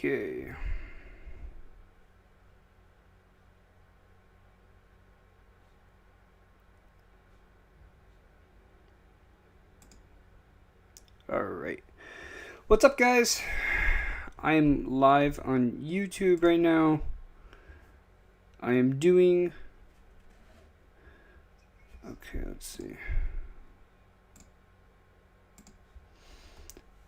Okay. Alright. What's up, guys? I am live on YouTube right now. I am doing... Okay, let's see.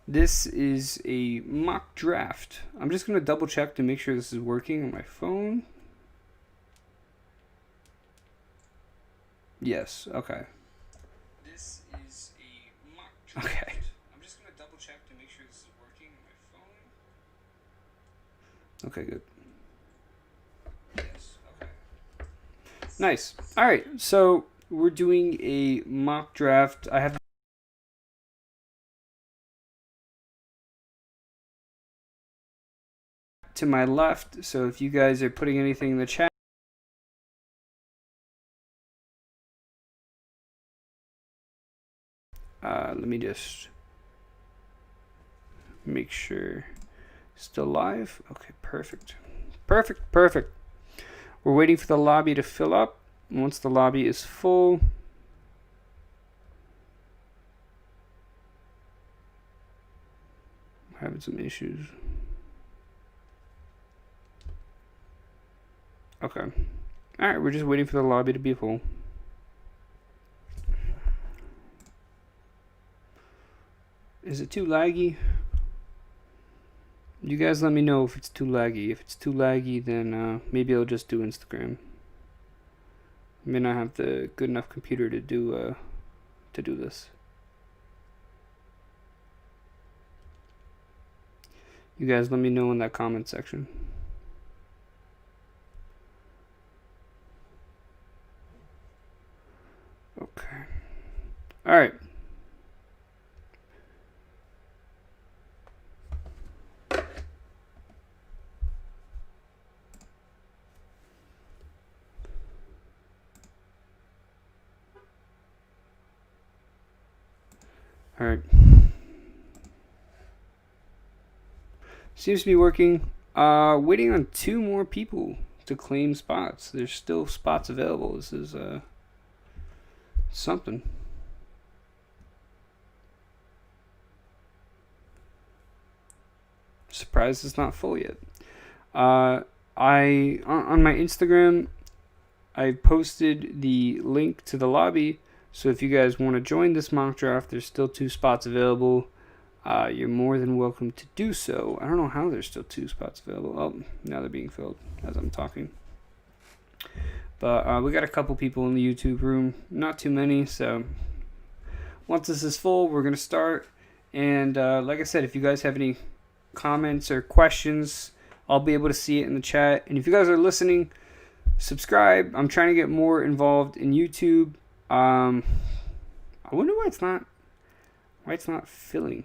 This is a mock draft. I'm just going to double check to make sure this is working on my phone. Yes, okay. This is a mock draft. Okay. I'm just going to double check to make sure this is working on my phone. Okay, good. Yes, okay. Nice. All right, so we're doing a mock draft. I have to my left, so if you guys are putting anything in the chat, let me just make sure still live. Okay, perfect. Perfect. We're waiting for the lobby to fill up. Once the lobby is full, I'm having some issues. Okay. Alright, we're just waiting for the lobby to be full. Is it too laggy? You guys let me know if it's too laggy. If it's too laggy, then maybe I'll just do Instagram. I may not have the good enough computer to do this. You guys let me know in that comment section. Okay. All right. All right. Seems to be working. Waiting on 2 more people to claim spots. There's still spots available. This is something. Surprised it's not full yet. On my Instagram, I posted the link to the lobby. So if you guys want to join this mock draft, there's still 2 spots available. You're more than welcome to do so. I don't know how there's still 2 spots available. Oh, now they're being filled as I'm talking. But we got a couple people in the YouTube room. Not too many, so once this is full, we're going to start. And like I said, if you guys have any comments or questions, I'll be able to see it in the chat. And if you guys are listening, subscribe. I'm trying to get more involved in YouTube. I wonder why it's not filling.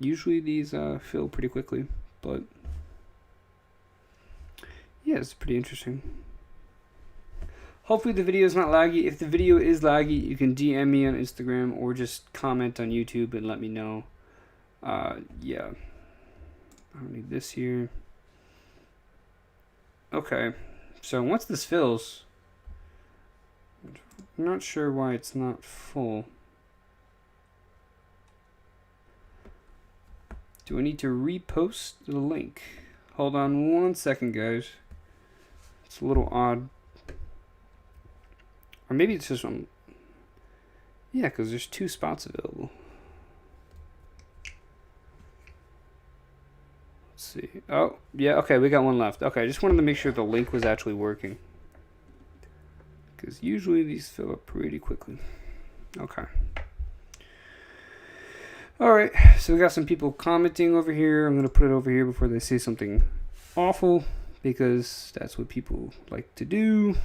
Usually these fill pretty quickly, but yeah, it's pretty interesting. Hopefully the video is not laggy. If the video is laggy, you can DM me on Instagram or just comment on YouTube and let me know. Yeah, I don't need this here. Okay, so once this fills, I'm not sure why it's not full. Do I need to repost the link? Hold on 1 second, guys. It's a little odd. Or maybe it's just one. Yeah, because there's 2 spots available. Let's see. Oh, yeah, okay, we got 1 left. Okay, I just wanted to make sure the link was actually working. Because usually these fill up pretty quickly. Okay. Alright, so we got some people commenting over here. I'm going to put it over here before they say something awful, because that's what people like to do.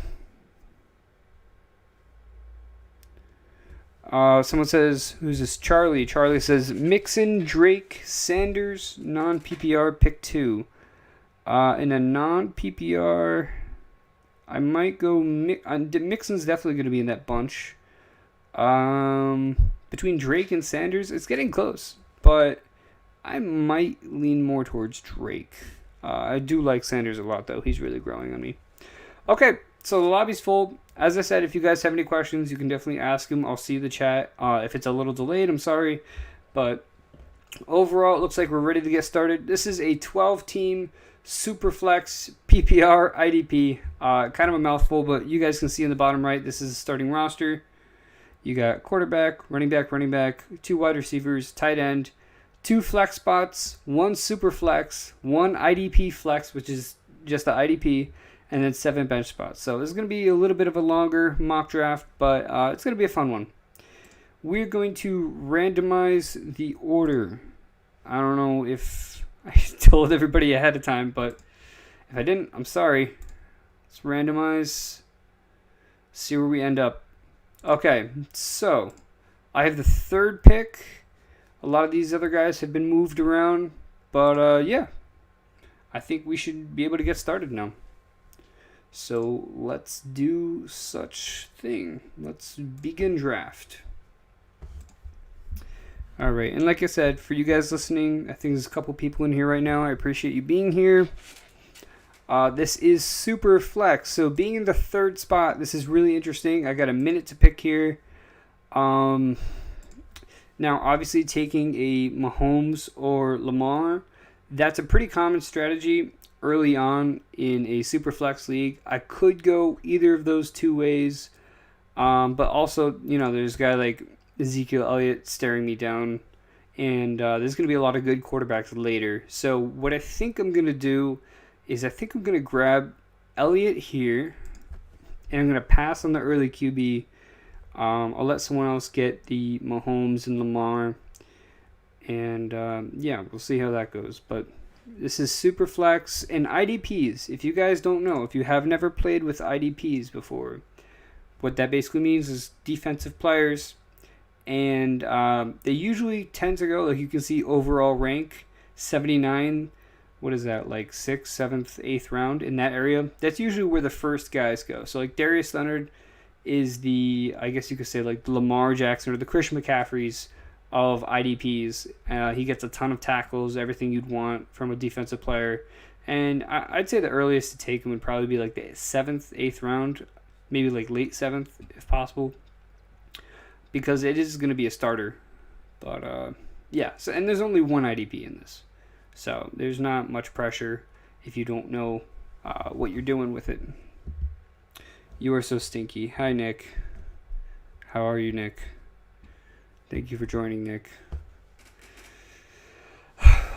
Someone says, who's this? Charlie. Charlie says, Mixon, Drake, Sanders, non-PPR, pick 2. In a non-PPR, I might go... Mixon's definitely going to be in that bunch. Between Drake and Sanders, it's getting close, but I might lean more towards Drake. I do like Sanders a lot, though. He's really growing on me. Okay, so the lobby's full. As I said, if you guys have any questions, you can definitely ask them. I'll see the chat. If it's a little delayed, I'm sorry. But overall, it looks like we're ready to get started. This is a 12-team Superflex PPR IDP. Kind of a mouthful, but you guys can see in the bottom right, this is a starting roster. You got quarterback, running back, 2 wide receivers, tight end, 2 flex spots, 1 super flex, 1 IDP flex, which is just the IDP, and then 7 bench spots. So this is going to be a little bit of a longer mock draft, but it's going to be a fun one. We're going to randomize the order. I don't know if I told everybody ahead of time, but if I didn't, I'm sorry. Let's randomize, see where we end up. Okay, so I have the 3rd pick. A lot of these other guys have been moved around, but yeah, I think we should be able to get started now. So let's do such thing. Let's begin draft. All right, and like I said, for you guys listening, I think there's a couple people in here right now. I appreciate you being here. This is Superflex, so being in the 3rd spot, this is really interesting. I got a minute to pick here. Now, obviously, taking a Mahomes or Lamar, that's a pretty common strategy early on in a Superflex league. I could go either of those 2 ways, but also, you know, there's a guy like Ezekiel Elliott staring me down, and there's going to be a lot of good quarterbacks later. So what I think I'm going to do is I think I'm going to grab Elliott here, and I'm going to pass on the early QB. I'll let someone else get the Mahomes and Lamar, and yeah, we'll see how that goes. But this is Superflex and IDPs. If you guys don't know, if you have never played with IDPs before, what that basically means is defensive players, and they usually tend to go, like you can see, overall rank 79. What is that, like 6th, 7th, 8th round in that area? That's usually where the first guys go. So like Darius Leonard is the, I guess you could say, like the Lamar Jackson or the Christian McCaffreys of IDPs. He gets a ton of tackles, everything you'd want from a defensive player. And I'd say the earliest to take him would probably be like the 7th, 8th round, maybe like late 7th if possible, because it is going to be a starter. But yeah, so, and there's only 1 IDP in this. So there's not much pressure if you don't know what you're doing with it. You are so stinky. Hi, Nick. How are you, Nick? Thank you for joining, Nick.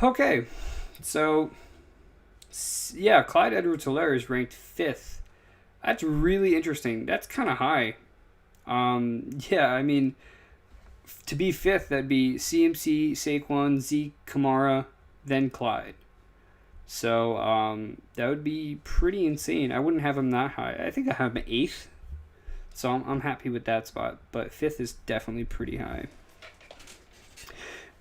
Okay, so yeah, Clyde Edwards-Helaire is ranked 5th. That's really interesting. That's kind of high. Yeah, I mean, to be 5th, that'd be CMC, Saquon, Zeke, Kamara, then Clyde. So that would be pretty insane. I wouldn't have him that high. I think I have him 8th. So I'm happy with that spot. But 5th is definitely pretty high.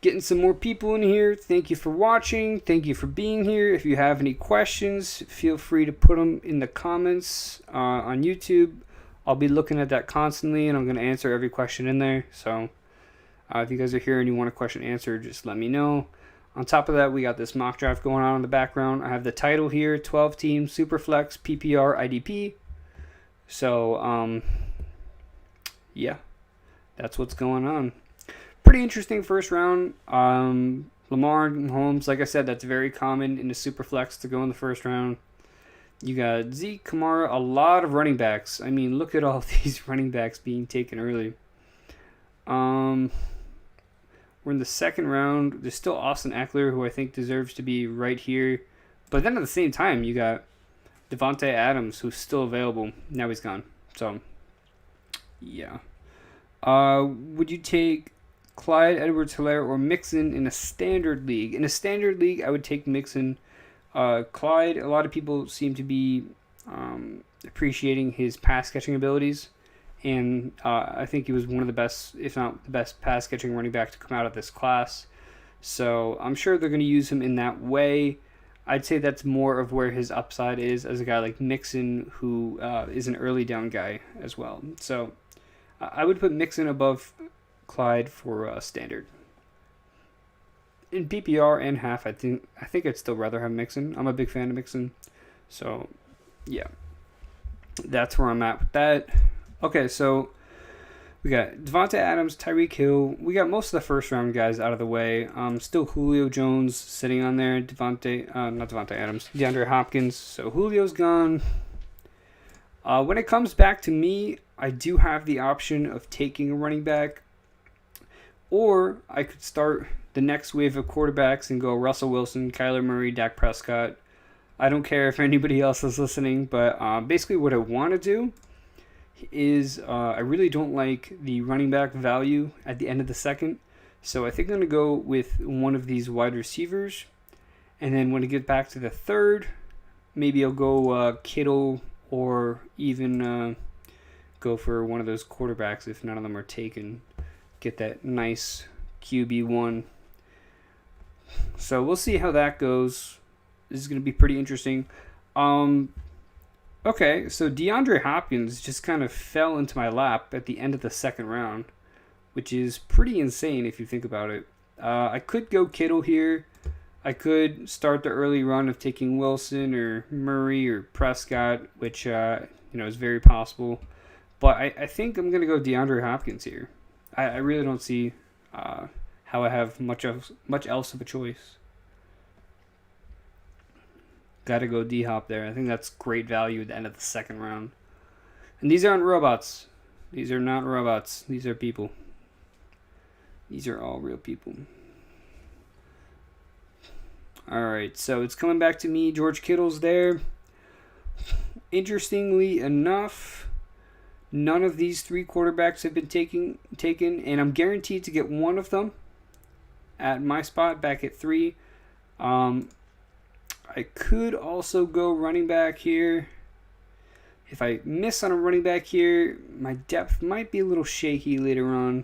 Getting some more people in here. Thank you for watching. Thank you for being here. If you have any questions, feel free to put them in the comments on YouTube. I'll be looking at that constantly, and I'm going to answer every question in there. So if you guys are here and you want a question answered, just let me know. On top of that, we got this mock draft going on in the background. I have the title here, 12-team Superflex PPR IDP. So, yeah, that's what's going on. Pretty interesting first round. Lamar Mahomes, like I said, that's very common in the Superflex to go in the first round. You got Zeke, Kamara, a lot of running backs. I mean, look at all these running backs being taken early. We're in the 2nd round. There's still Austin Eckler, who I think deserves to be right here. But then at the same time, you got Devontae Adams, who's still available. Now he's gone. So, yeah. Would you take Clyde Edwards-Helaire or Mixon in a standard league? In a standard league, I would take Mixon. Clyde, a lot of people seem to be appreciating his pass-catching abilities. And I think he was one of the best, if not the best, pass-catching running back to come out of this class. So I'm sure they're going to use him in that way. I'd say that's more of where his upside is as a guy like Mixon, who is an early down guy as well. So I would put Mixon above Clyde for standard. in PPR and half, I think I'd still rather have Mixon. I'm a big fan of Mixon. So, yeah. That's where I'm at with that. Okay, so we got Devontae Adams, Tyreek Hill. We got most of the first round guys out of the way. Still Julio Jones sitting on there. Not Devontae Adams. DeAndre Hopkins. So Julio's gone. When it comes back to me, I do have the option of taking a running back. Or I could start the next wave of quarterbacks and go Russell Wilson, Kyler Murray, Dak Prescott. I don't care if anybody else is listening, but basically what I want to do is I really don't like the running back value at the end of the second. So I think I'm going to go with one of these wide receivers. And then when I get back to the third, maybe I'll go Kittle or even go for one of those quarterbacks if none of them are taken. Get that nice QB1. So we'll see how that goes. This is going to be pretty interesting. Okay, so DeAndre Hopkins just kind of fell into my lap at the end of the second round, which is pretty insane if you think about it. I could go Kittle here. I could start the early run of taking Wilson or Murray or Prescott, which is very possible. But I think I'm going to go DeAndre Hopkins here. I really don't see how I have much else of a choice. Got to go D-Hop there. I think that's great value at the end of the second round. And these aren't robots. These are not robots. These are people. These are all real people. Alright, so it's coming back to me. George Kittle's there. Interestingly enough, none of these three quarterbacks have been taken, and I'm guaranteed to get one of them at my spot back at 3. I could also go running back here. If I miss on a running back here, my depth might be a little shaky later on.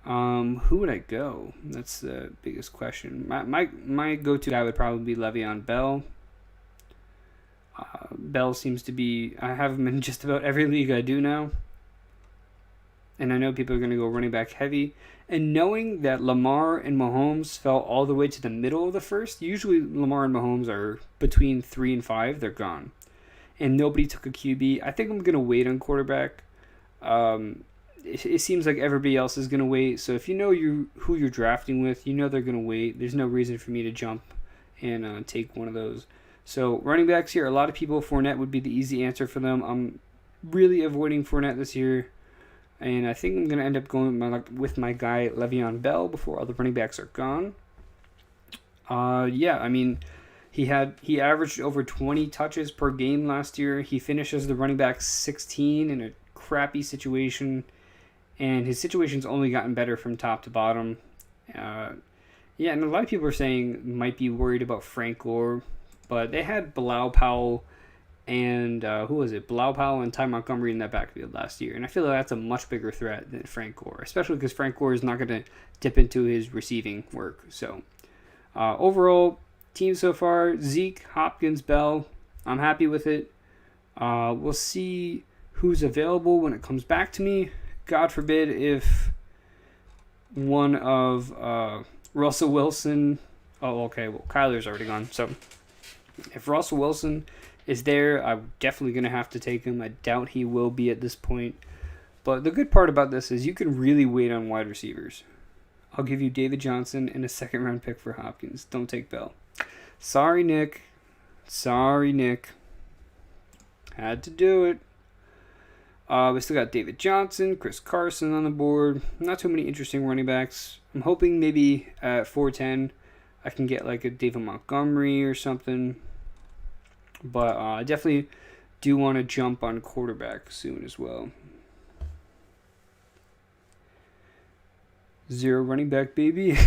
Who would I go? That's the biggest question. My go-to guy would probably be Le'Veon Bell. Bell seems to be... I have him in just about every league I do now. And I know people are going to go running back heavy. And knowing that Lamar and Mahomes fell all the way to the middle of the first, usually Lamar and Mahomes are between 3 and 5, they're gone. And nobody took a QB. I think I'm going to wait on quarterback. It seems like everybody else is going to wait. So if you know who you're drafting with, you know they're going to wait. There's no reason for me to jump and take one of those. So running backs here, a lot of people, Fournette would be the easy answer for them. I'm really avoiding Fournette this year. And I think I'm going to end up going with my guy Le'Veon Bell before all the running backs are gone. He averaged over 20 touches per game last year. He finished as the running back 16 in a crappy situation. And his situation's only gotten better from top to bottom. And a lot of people are saying might be worried about Frank Gore. But they had Bilal Powell and Bilal Powell and Ty Montgomery in that backfield last year. And I feel like that's a much bigger threat than Frank Gore, especially because Frank Gore is not going to dip into his receiving work. So overall, team so far, Zeke, Hopkins, Bell, I'm happy with it. We'll see who's available when it comes back to me. God forbid if one of Russell Wilson... Oh, okay, well, Kyler's already gone. So if Russell Wilson is there, I'm definitely going to have to take him. I doubt he will be at this point. But the good part about this is you can really wait on wide receivers. I'll give you David Johnson and a second-round pick for Hopkins. Don't take Bell. Sorry, Nick. Had to do it. We still got David Johnson, Chris Carson on the board. Not too many interesting running backs. I'm hoping maybe at 410 I can get like a David Montgomery or something. But I definitely do want to jump on quarterback soon as well. 0 running back, baby.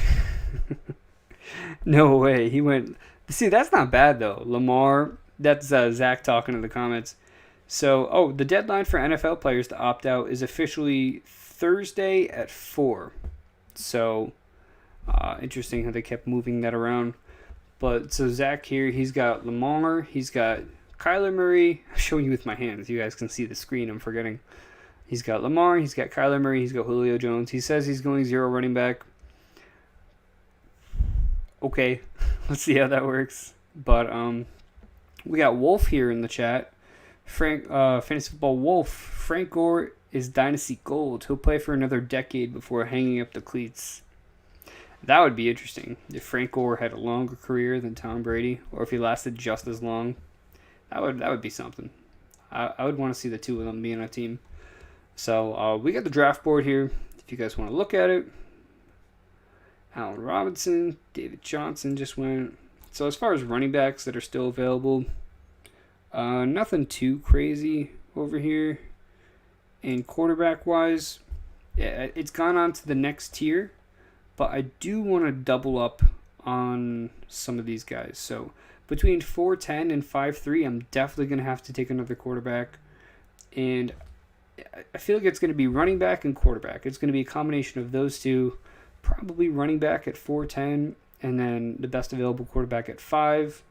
No way. He went... See, that's not bad, though. Lamar, that's Zach talking in the comments. So, the deadline for NFL players to opt out is officially Thursday at 4. So, interesting how they kept moving that around. But, so Zach here, he's got Lamar, he's got Kyler Murray. I'm showing you with my hands. You guys can see the screen, I'm forgetting. He's got Lamar, he's got Kyler Murray, he's got Julio Jones. He says he's going 0 running back. okay. Let's see how that works. But we got Wolf here in the chat. Frank, Fantasy Football Wolf. Frank Gore is Dynasty Gold. He'll play for another decade before hanging up the cleats. That would be interesting if Frank Gore had a longer career than Tom Brady, or if he lasted just as long. That would be something. I would want to see the two of them be on a team. So we got the draft board here. If you guys want to look at it, Allen Robinson, David Johnson just went. So as far as running backs that are still available, nothing too crazy over here. And quarterback-wise, yeah, it's gone on to the next tier. But I do want to double up on some of these guys. So between 4'10 and 5'3, I'm definitely going to have to take another quarterback. And I feel like it's going to be running back and quarterback. It's going to be a combination of those two. Probably running back at 4'10, and then the best available quarterback at 5.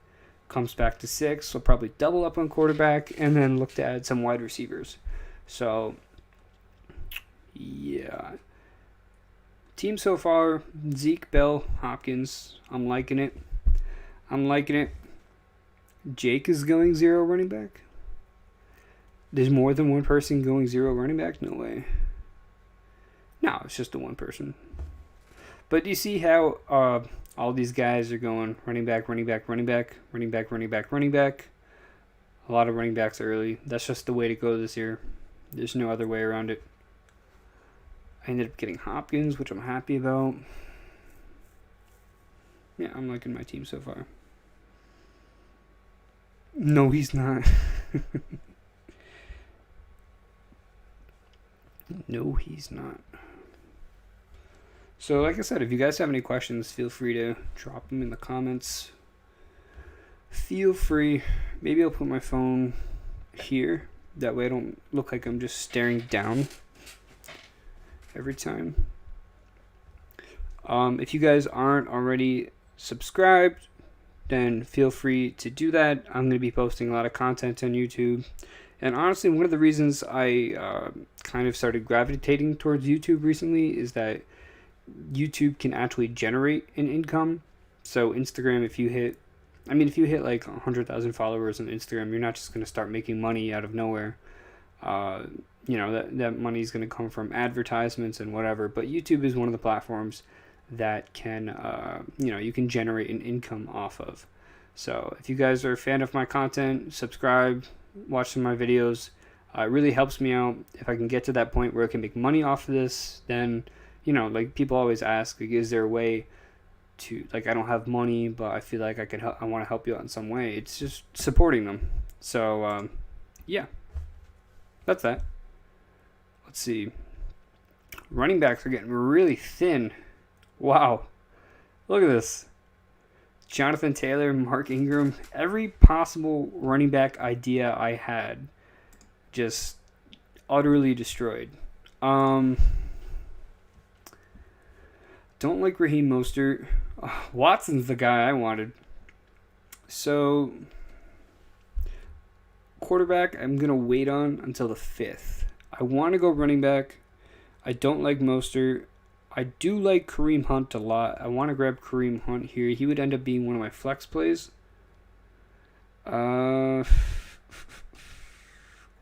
Comes back to 6, so probably double up on quarterback, and then look to add some wide receivers. So, yeah. Team so far, Zeke, Bell, Hopkins. I'm liking it. Jake is going 0 running back. There's more than one person going 0 running back? No way. No, it's just the one person. But do you see how all these guys are going running back, running back, running back, running back, running back, running back? A lot of running backs early. That's just the way to go this year. There's no other way around it. I ended up getting Hopkins, which I'm happy about. Yeah, I'm liking my team so far. No, he's not. No, he's not. So, like I said, if you guys have any questions, feel free to drop them in the comments. Feel free. Maybe I'll put my phone here. That way I don't look like I'm just staring down every time. If you guys aren't already subscribed, then feel free to do that. I'm going to be posting a lot of content on YouTube. And honestly, one of the reasons I kind of started gravitating towards YouTube recently is that YouTube can actually generate an income. So Instagram, if you hit like 100,000 followers on Instagram, you're not just going to start making money out of nowhere. That money is going to come from advertisements and whatever. But YouTube is one of the platforms that can, you can generate an income off of. So if you guys are a fan of my content, subscribe, watch some of my videos. It really helps me out. If I can get to that point where I can make money off of this, then, like people always ask, like, is there a way to, like, I don't have money, but I feel like I want to help you out in some way. It's just supporting them. So, yeah, that's that. Let's see. Running backs are getting really thin. Wow. Look at this. Jonathan Taylor, Mark Ingram, every possible running back idea I had just utterly destroyed. Don't like Raheem Mostert. Watson's the guy I wanted. So, quarterback, I'm going to wait on until the 5th. I want to go running back. I don't like Mostert. I do like Kareem Hunt a lot. I want to grab Kareem Hunt here. He would end up being one of my flex plays. Or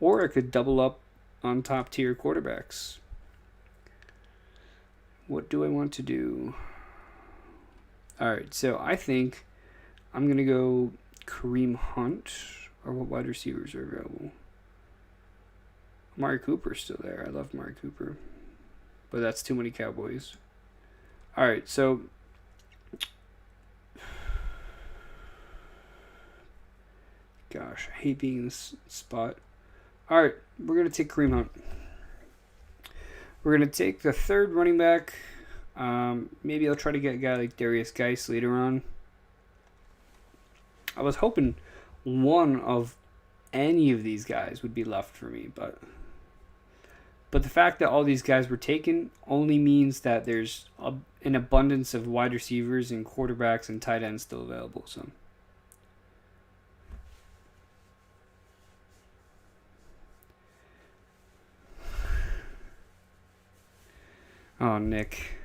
I could double up on top tier quarterbacks. What do I want to do? Alright, so I think I'm going to go Kareem Hunt. Or what wide receivers are available? Amari Cooper's still there. I love Amari Cooper. But that's too many Cowboys. Alright, so gosh, I hate being in this spot. Alright, we're going to take Kareem Hunt. We're going to take the 3rd running back. Maybe I'll try to get a guy like Darius Geis later on. I was hoping one of any of these guys would be left for me, but the fact that all these guys were taken only means that there's an abundance of wide receivers and quarterbacks and tight ends still available. So, oh, Nick.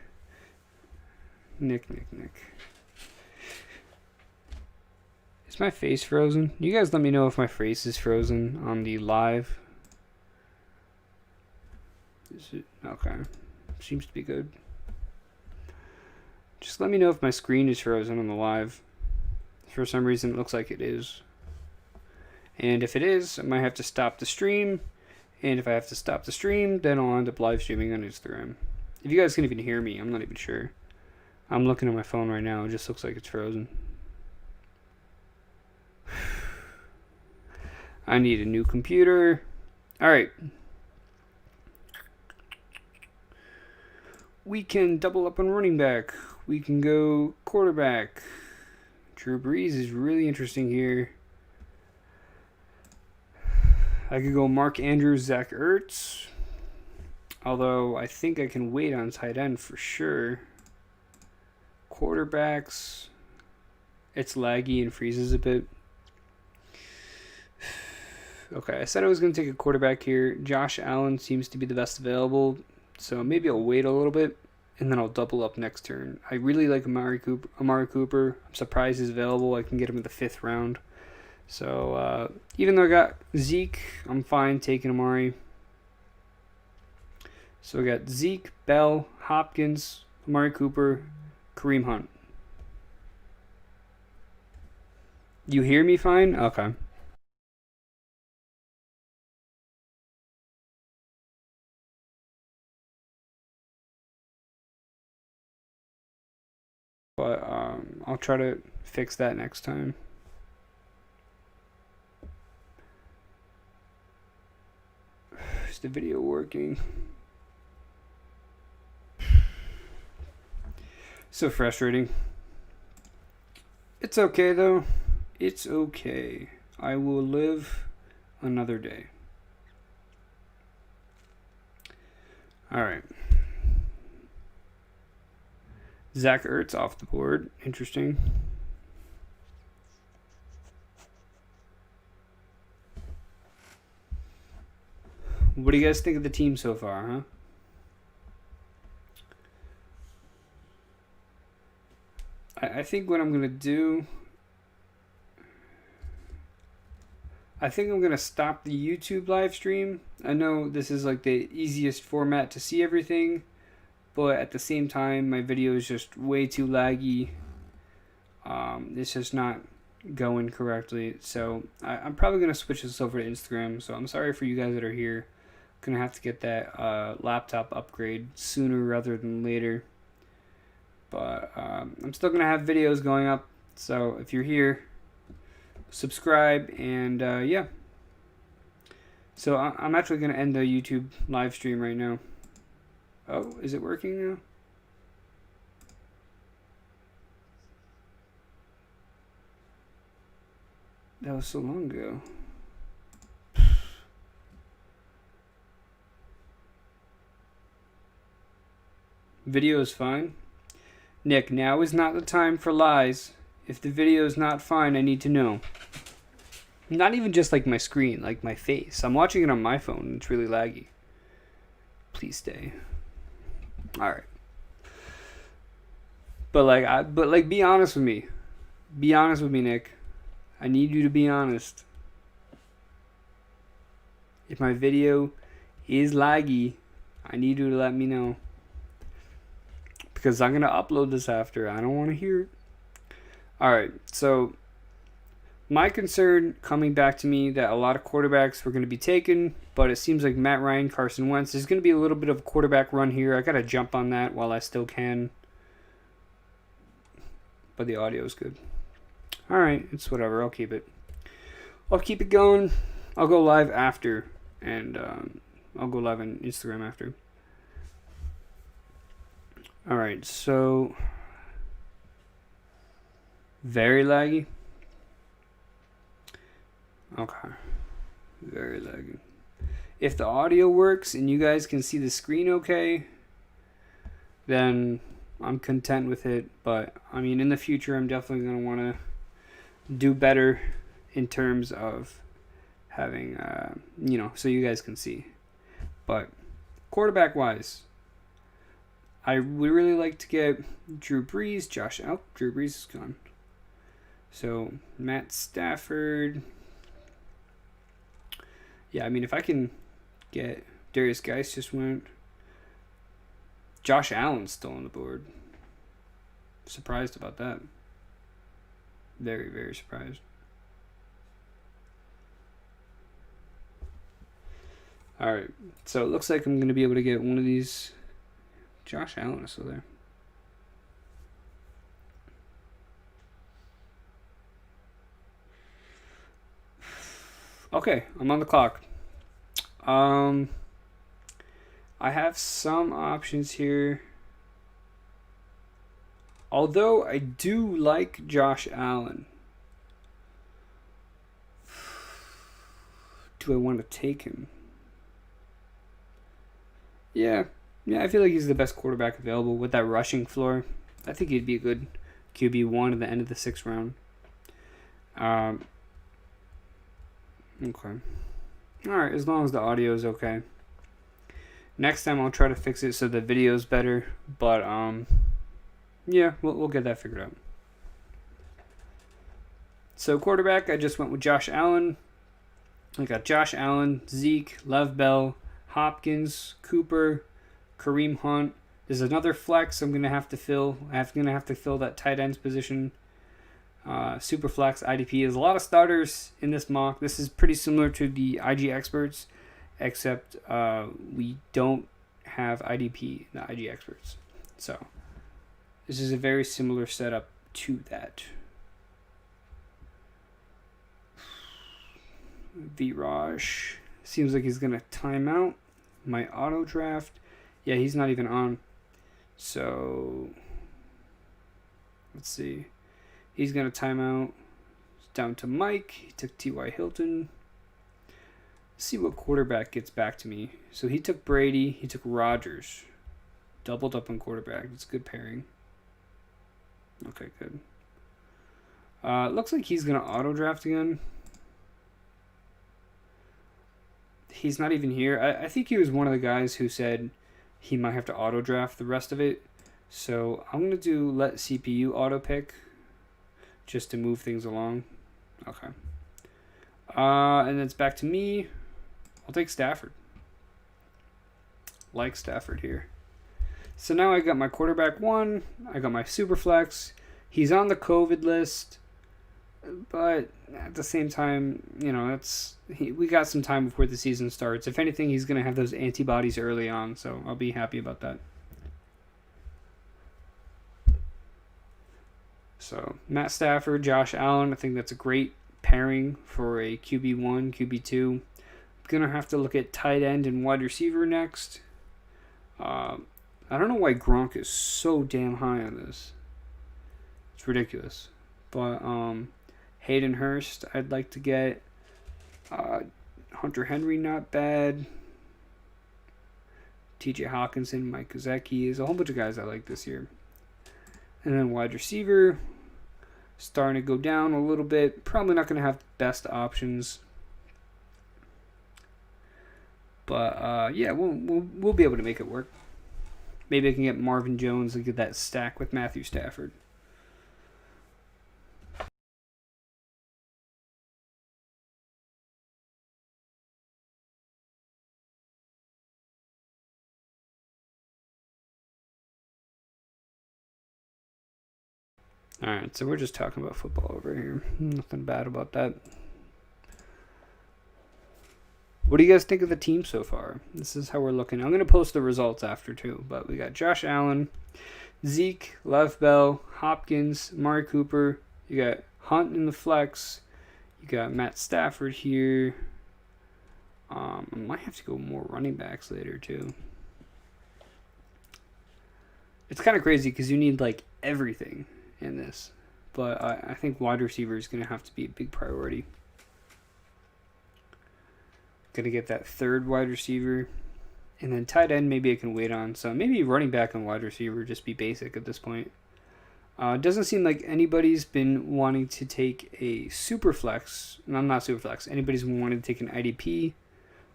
Is my face frozen? You guys let me know if my face is frozen on the live. Is it? Okay. Seems to be good. Just let me know if my screen is frozen on the live. For some reason, it looks like it is. And if it is, I might have to stop the stream. And if I have to stop the stream, then I'll end up live streaming on Instagram. If you guys can even hear me, I'm not even sure. I'm looking at my phone right now. It just looks like it's frozen. I need a new computer. Alright. We can double up on running back. We can go quarterback. Drew Brees is really interesting here. I could go Mark Andrews, Zach Ertz. Although I think I can wait on tight end for sure. Quarterbacks. It's laggy and freezes a bit. Okay, I said I was going to take a quarterback here. Josh Allen seems to be the best available. So maybe I'll wait a little bit. And then I'll double up next turn. I really like Amari Cooper. I'm surprised he's available. I can get him in the 5th round. So even though I got Zeke, I'm fine taking Amari. So I got Zeke, Bell, Hopkins, Amari Cooper, Kareem Hunt. You hear me fine? Okay. But I'll try to fix that next time. Is the video working? So frustrating. It's okay though. It's okay. I will live another day. Alright. Zach Ertz off the board. Interesting. What do you guys think of the team so far, huh? I think what I'm going to do... I think I'm going to stop the YouTube live stream. I know this is like the easiest format to see everything, but at the same time, my video is just way too laggy. It's just not going correctly. So I'm probably going to switch this over to Instagram. So I'm sorry for you guys that are here. I'm going to have to get that laptop upgrade sooner rather than later. But I'm still going to have videos going up. So if you're here, subscribe, and yeah. So I'm actually going to end the YouTube live stream right now. Oh, is it working now? That was so long ago. Video is fine. Nick, now is not the time for lies. If the video is not fine, I need to know. Not even just like my screen, like my face. I'm watching it on my phone and it's really laggy. Please stay. Alright. But like be honest with me. Be honest with me, Nick. I need you to be honest. If my video is laggy, I need you to let me know. Because I'm going to upload this after. I don't want to hear it. Alright, so my concern coming back to me that a lot of quarterbacks were going to be taken, but it seems like Matt Ryan, Carson Wentz, there's going to be a little bit of a quarterback run here. I got to jump on that while I still can. But the audio is good. Alright, it's whatever. I'll keep it. I'll keep it going. I'll go live after. And I'll go live on Instagram after. Alright, so... Very laggy. Okay. Very laggy. If the audio works and you guys can see the screen okay, then I'm content with it. But, I mean, in the future, I'm definitely going to want to do better in terms of having, so you guys can see. But, quarterback-wise, I would really like to get Drew Brees, Drew Brees is gone. So Matt Stafford. Yeah, I mean, if I can get Darius Geis just went. Josh Allen's still on the board. Surprised about that. Very, very surprised. Alright, so it looks like I'm going to be able to get one of these. Josh Allen is still there. Okay, I'm on the clock. I have some options here. Although I do like Josh Allen. Do I want to take him? Yeah, I feel like he's the best quarterback available with that rushing floor. I think he'd be a good QB1 at the end of the 6th round. Okay. Alright, as long as the audio is okay. Next time I'll try to fix it so the video's better. But, yeah, we'll get that figured out. So, quarterback, I just went with Josh Allen. I got Josh Allen, Zeke, Lev Bell, Hopkins, Cooper, Kareem Hunt. There's another flex I'm going to have to fill. I'm going to have to fill that tight ends position. Superflex, IDP. There's a lot of starters in this mock. This is pretty similar to the IG experts, except we don't have IDP in the IG experts. So this is a very similar setup to that. Viraj seems like he's gonna time out my auto draft. Yeah, he's not even on. So let's see. He's going to time out. It's down to Mike. He took T.Y. Hilton. Let's see what quarterback gets back to me. So he took Brady. He took Rodgers. Doubled up on quarterback. It's a good pairing. Okay, good. Looks like he's going to auto draft again. He's not even here. I think he was one of the guys who said he might have to auto draft the rest of it. So I'm going to do let CPU auto pick. Just to move things along. Okay. And then it's back to me. I'll take Stafford. Like Stafford here. So now I got my quarterback 1. I got my Superflex. He's on the COVID list. But at the same time, you know, we got some time before the season starts. If anything, he's going to have those antibodies early on. So I'll be happy about that. So, Matt Stafford, Josh Allen, I think that's a great pairing for a QB1, QB2. I'm going to have to look at tight end and wide receiver next. I don't know why Gronk is so damn high on this. It's ridiculous. But Hayden Hurst, I'd like to get. Hunter Henry, not bad. TJ Hawkinson, Mike Gesicki. There's a whole bunch of guys I like this year. And then wide receiver, starting to go down a little bit. Probably not going to have the best options. But, yeah, we'll be able to make it work. Maybe I can get Marvin Jones and get that stack with Matthew Stafford. Alright, so we're just talking about football over here. Nothing bad about that. What do you guys think of the team so far? This is how we're looking. I'm going to post the results after too, but we got Josh Allen, Zeke, Lev Bell, Hopkins, Amari Cooper. You got Hunt in the flex. You got Matt Stafford here. I might have to go more running backs later too. It's kind of crazy because you need like everything in this, but I think wide receiver is going to have to be a big priority. Going to get that third wide receiver, and then tight end maybe I can wait on. So maybe running back and wide receiver just be basic at this point. It doesn't seem like anybody's been wanting to take a super flex. No, not super flex. Anybody's wanted to take an IDP,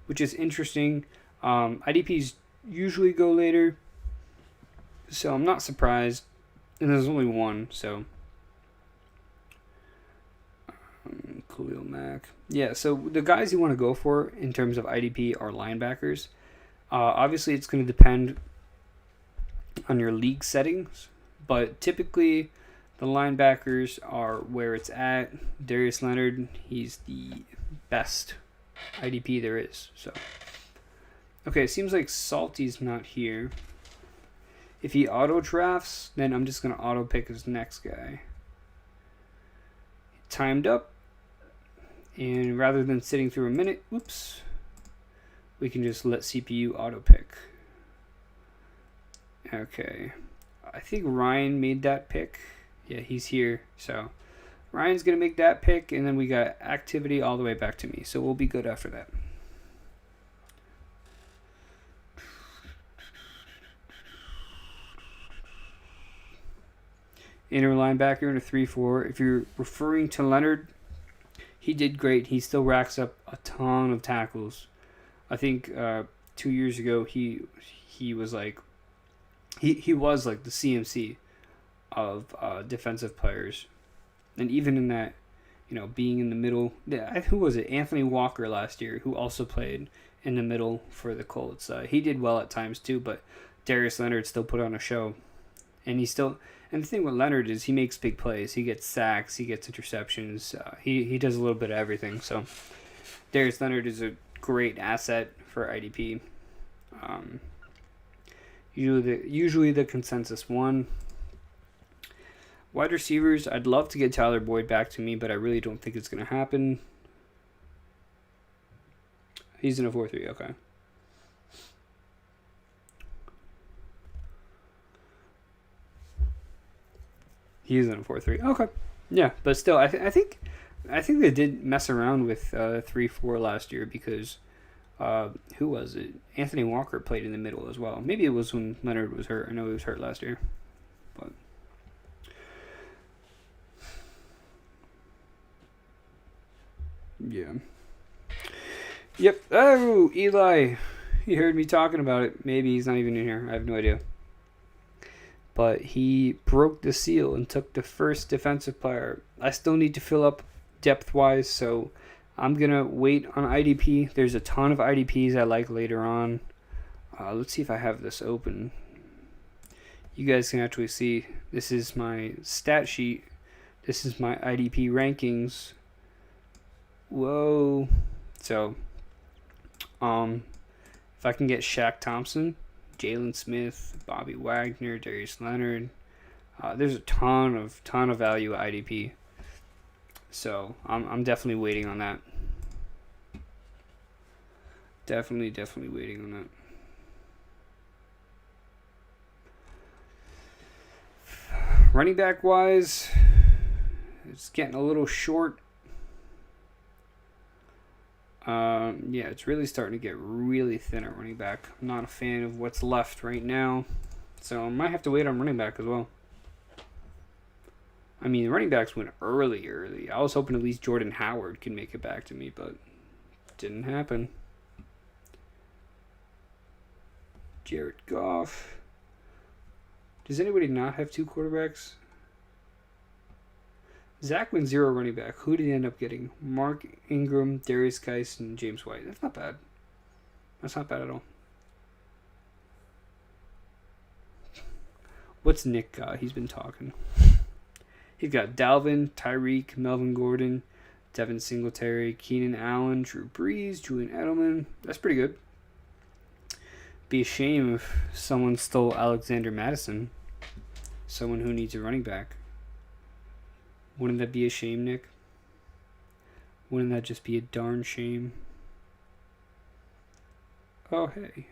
which is interesting. IDPs usually go later, so I'm not surprised. And there's only one, so Khalil Mack. Yeah, so the guys you want to go for in terms of IDP are linebackers. Obviously, it's going to depend on your league settings, but typically the linebackers are where it's at. Darius Leonard, he's the best IDP there is. So, okay, it seems like Salty's not here. If he auto drafts, then I'm just going to auto pick his next guy. Timed up. And rather than sitting through a minute, oops, we can just let CPU auto pick. Okay. I think Ryan made that pick. Yeah, he's here. So Ryan's going to make that pick, and then we got activity all the way back to me. So we'll be good after that. Inner linebacker in a 3-4. If you're referring to Leonard, he did great. He still racks up a ton of tackles. I think 2 years ago he was like he was like the CMC of defensive players, and even in that, being in the middle. Who was it? Anthony Walker last year, who also played in the middle for the Colts. He did well at times too, but Darius Leonard still put on a show, and he still. And the thing with Leonard is he makes big plays. He gets sacks. He gets interceptions. He does a little bit of everything. So Darius Leonard is a great asset for IDP. Usually the consensus one. Wide receivers, I'd love to get Tyler Boyd back to me, but I really don't think it's going to happen. He's in a 4-3, okay. He's in a 4-3. Okay. Yeah, but still, I think they did mess around with 3-4 last year because who was it? Anthony Walker played in the middle as well. Maybe it was when Leonard was hurt. I know he was hurt last year, but yeah. Yep. Oh, Eli, he heard me talking about it. Maybe he's not even in here. I have no idea. But he broke the seal and took the first defensive player. I still need to fill up depth-wise, so I'm going to wait on IDP. There's a ton of IDPs I like later on. Let's see if I have this open. You guys can actually see this is my stat sheet. This is my IDP rankings. Whoa. So, if I can get Shaq Thompson, Jalen Smith, Bobby Wagner, Darius Leonard. There's a ton of value at IDP. So I'm definitely waiting on that. Definitely waiting on that. Running back wise, it's getting a little short. Yeah, it's really starting to get really thin at running back. I'm not a fan of what's left right now, so I might have to wait on running back as well. I mean, running backs went early. I was hoping at least Jordan Howard could make it back to me, but it didn't happen. Jared Goff. Does anybody not have two quarterbacks? Zach went 0 running back. Who did he end up getting? Mark Ingram, Darius Geis, and James White. That's not bad. That's not bad at all. What's Nick got? He's been talking. He's got Dalvin, Tyreek, Melvin Gordon, Devin Singletary, Keenan Allen, Drew Brees, Julian Edelman. That's pretty good. Be a shame if someone stole Alexander Madison. Someone who needs a running back. Wouldn't that be a shame, Nick? Wouldn't that just be a darn shame? Oh, hey.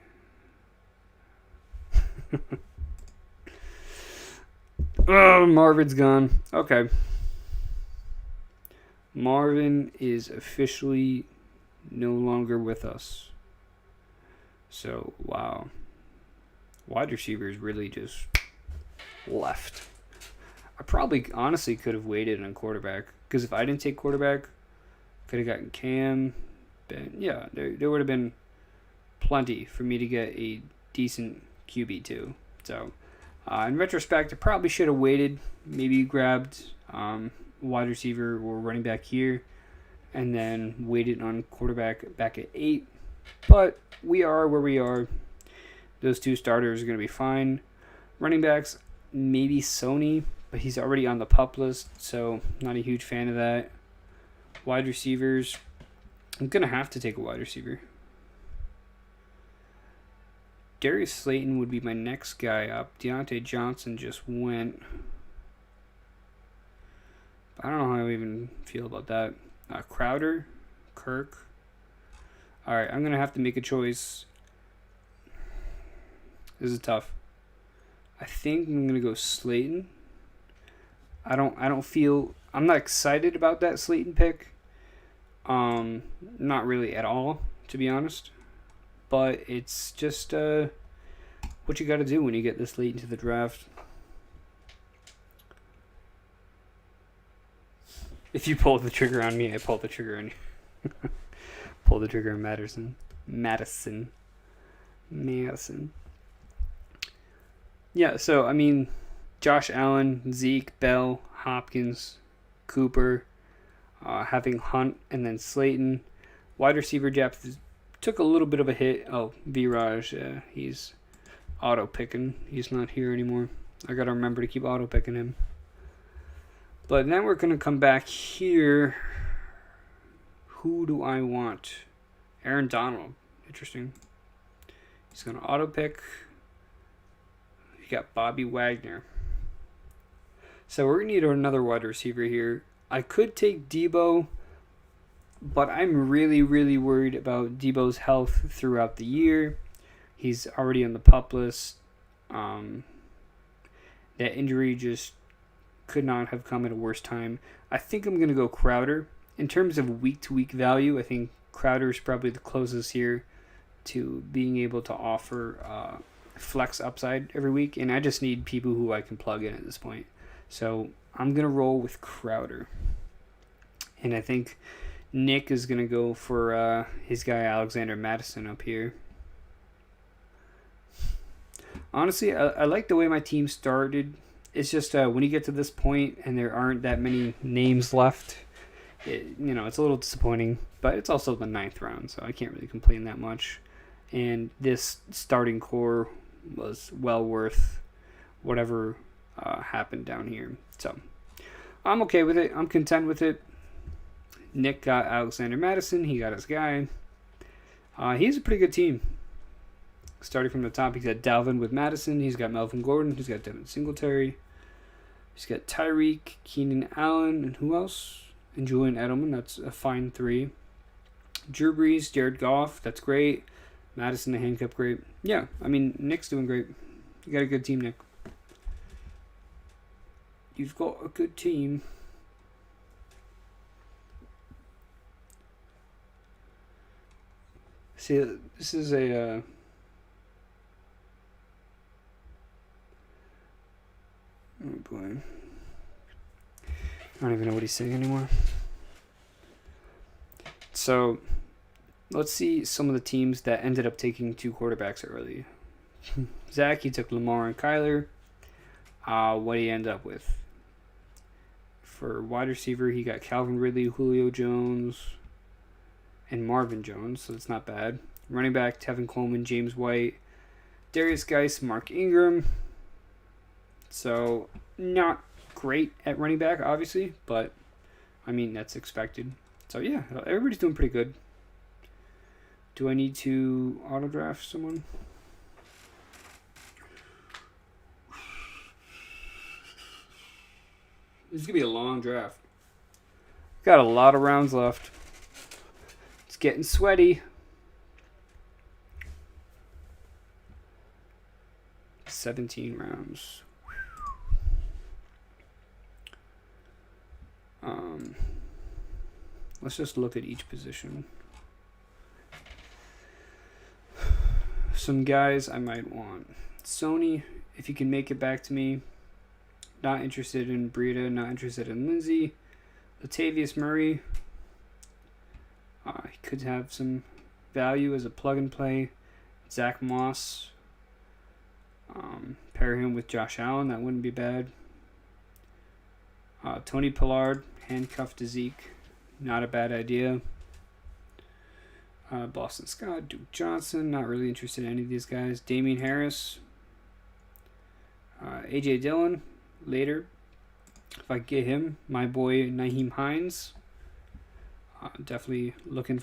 Oh, Marvin's gone. Okay. Marvin is officially no longer with us. So, wow. Wide receivers really just left. I probably honestly could have waited on quarterback. Because if I didn't take quarterback, could have gotten Cam. Ben. Yeah, there would have been plenty for me to get a decent QB too. So, in retrospect, I probably should have waited. Maybe grabbed wide receiver or running back here. and then waited on quarterback back at 8. But we are where we are. Those 2 starters are going to be fine. Running backs, maybe Sony, but he's already on the PUP list, so not a huge fan of that. Wide receivers, I'm going to have to take a wide receiver. Darius Slayton would be my next guy up. Deontay Johnson just went. I don't know how I even feel about that. Crowder, Kirk. All right, I'm going to have to make a choice. This is tough. I think I'm going to go Slayton. I'm not excited about that Slayton pick. Not really at all, to be honest. But it's just what you got to do when you get this late into the draft. If you pull the trigger on me, I pull the trigger on you. Pull the trigger on Madison. Yeah, so, I mean, Josh Allen, Zeke, Bell, Hopkins, Cooper, having Hunt, and then Slayton. Wide receiver depth took a little bit of a hit. Oh, V-Raj, he's auto-picking. He's not here anymore. I got to remember to keep auto-picking him. But now we're going to come back here. Who do I want? Aaron Donald. Interesting. He's going to auto-pick. You got Bobby Wagner. So we're going to need another wide receiver here. I could take Debo, but I'm really, really worried about Debo's health throughout the year. He's already on the PUP list. That injury just could not have come at a worse time. I think I'm going to go Crowder. In terms of week-to-week value, I think Crowder is probably the closest here to being able to offer flex upside every week, and I just need people who I can plug in at this point. So I'm going to roll with Crowder. And I think Nick is going to go for his guy Alexander Madison up here. Honestly, I like the way my team started. It's just when you get to this point and there aren't that many names left, it's a little disappointing. But it's also the 9th round, so I can't really complain that much. And this starting core was well worth whatever happened down here. So I'm okay with it. I'm content with it. Nick got Alexander Madison. He got his guy. He's a pretty good team. Starting from the top, he's got Dalvin with Madison. He's got Melvin Gordon. He's got Devin Singletary. He's got Tyreek, Keenan Allen, and who else? And Julian Edelman. That's a fine 3. Drew Brees, Jared Goff. That's great. Madison, the handcuff, great. Yeah, I mean, Nick's doing great. You got a good team, Nick. You've got a good team. See, this is a... oh boy. I don't even know what he's saying anymore. So, let's see some of the teams that ended up taking 2 quarterbacks early. Zach, he took Lamar and Kyler. What did he end up with? For wide receiver, he got Calvin Ridley, Julio Jones, and Marvin Jones, so that's not bad. Running back, Tevin Coleman, James White, Darius Geis, Mark Ingram. So, not great at running back, obviously, but, I mean, that's expected. So, yeah, everybody's doing pretty good. Do I need to auto-draft someone? This is going to be a long draft. Got a lot of rounds left. It's getting sweaty. 17 rounds. Let's just look at each position. Some guys I might want. Sony, if you can make it back to me. Not interested in Breida. Not interested in Lindsey. Latavius Murray. He could have some value as a plug and play. Zach Moss. Pair him with Josh Allen. That wouldn't be bad. Tony Pollard, handcuffed to Zeke. not a bad idea. Boston Scott, Duke Johnson, not really interested in any of these guys. Damian Harris, AJ Dillon, later. If I get him, my boy Naheem Hines, definitely looking